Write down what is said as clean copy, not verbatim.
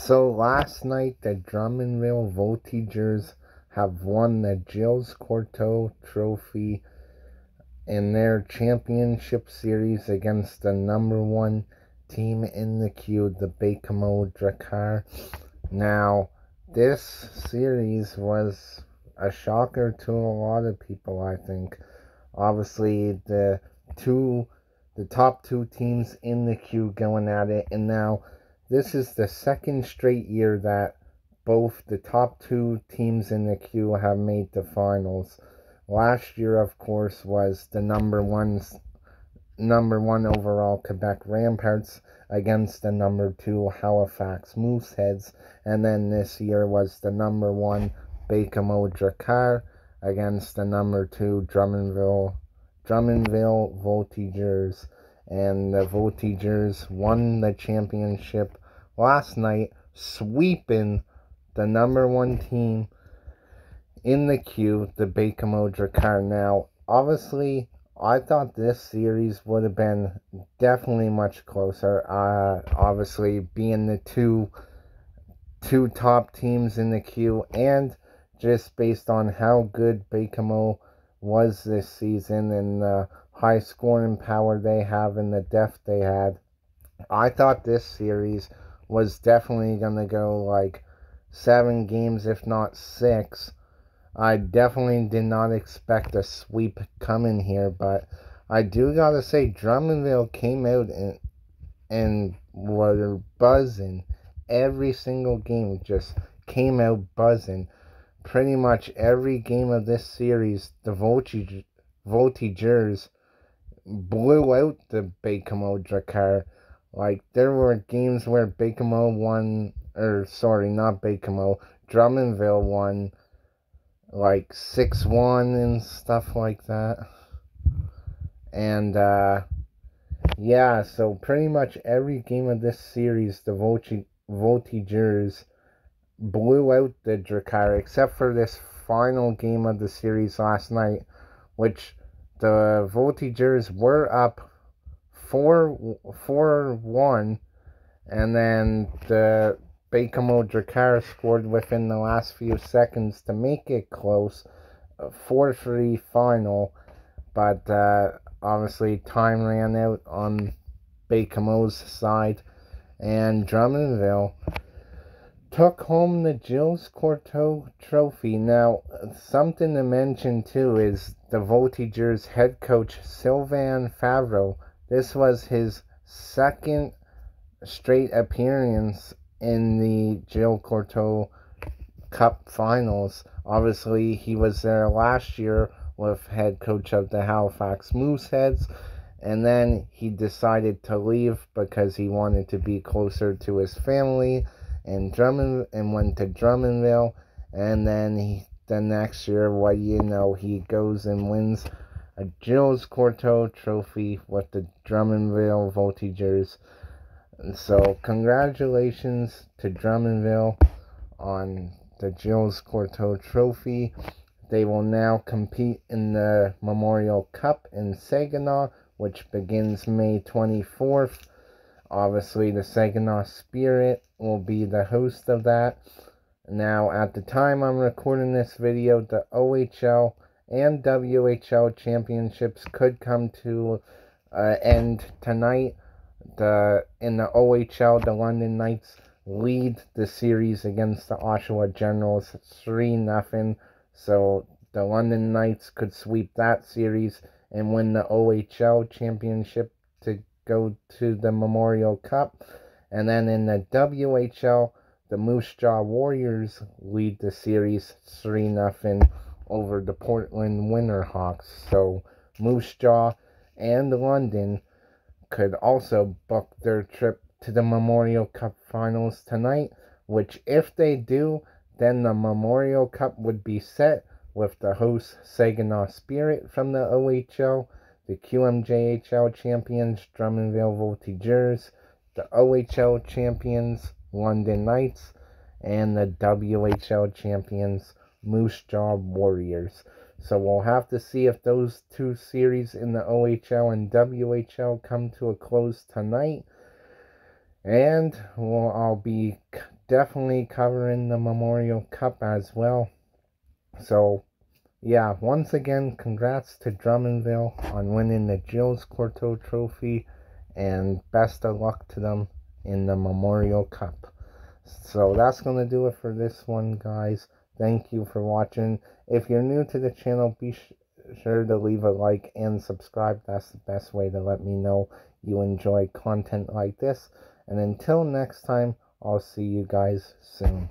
So last night, the Drummondville Voltigeurs have won the Gilles Courteau Trophy in their championship series against the number one team in the queue, the Bakamo Drakkar. Now, this series was a shocker to a lot of people, I think. Obviously, the top two teams in the queue going at it, and now this is the second straight year that both the top two teams in the queue have made the finals. Last year, of course, was the number one overall Quebec Ramparts against the number two Halifax Mooseheads, and then this year was the number one Bakamo Drakkar against the number two Drummondville Voltigeurs, and the Voltigeurs won the championship last night, sweeping the number one team in the queue, the Bakamo Drakkar. Now, obviously, I thought this series would have been definitely much closer. Obviously, being the two top teams in the queue, and just based on how good Bakamo was this season and the high scoring power they have and the depth they had, I thought this series was definitely going to go like 7 games, if not 6. I definitely did not expect a sweep coming here, but I do gotta say, Drummondville came out and were buzzing. Every single game just came out buzzing. Pretty much every game of this series, the Voltigeurs blew out the Bakamo Drakkar. Like, there were games where Bakamo won, or sorry, not Bakamo, Drummondville won like 6-1 and stuff like that. And yeah, so pretty much every game of this series, the Voltigeurs blew out the Drakkar, except for this final game of the series last night, which the Voltigeurs were up 4-1, and then the Bakamo Drakkar scored within the last few seconds to make it close, 4-3 final, but obviously time ran out on Bakamo's side, and Drummondville took home the Gilles Courteau Trophy. Now, something to mention too is the Voltigeurs head coach Sylvain Favreau. This was his second straight appearance in the Gilles Courteau Cup Finals. Obviously, he was there last year with head coach of the Halifax Mooseheads, and then he decided to leave because he wanted to be closer to his family and went to Drummondville. And then the next year, he goes and wins a Gilles Courteau Trophy with the Drummondville Voltigeurs. And so, congratulations to Drummondville on the Gilles Courteau Trophy. They will now compete in the Memorial Cup in Saginaw, which begins May 24th. Obviously, the Saginaw Spirit will be the host of that. Now, at the time I'm recording this video, the OHL and WHL championships could come to end tonight. In the OHL, the London Knights lead the series against the Oshawa Generals 3-0. So the London Knights could sweep that series and win the OHL championship to go to the Memorial Cup. And then in the WHL, the Moose Jaw Warriors lead the series 3-0 over the Portland Winterhawks. So Moose Jaw and London could also book their trip to the Memorial Cup Finals tonight, which if they do, then the Memorial Cup would be set with the host Saginaw Spirit from the OHL, the QMJHL champions Drummondville Voltigeurs, the OHL champions London Knights, and the WHL champions Moose Jaw Warriors. So we'll have to see if those two series in the OHL and WHL come to a close tonight. And I'll be definitely covering the Memorial Cup as well. So yeah, once again, congrats to Drummondville on winning the Gilles Courteau Trophy, and best of luck to them in the Memorial Cup. So that's going to do it for this one, guys. Thank you for watching. If you're new to the channel, be sure to leave a like and subscribe. That's the best way to let me know you enjoy content like this. And until next time, I'll see you guys soon.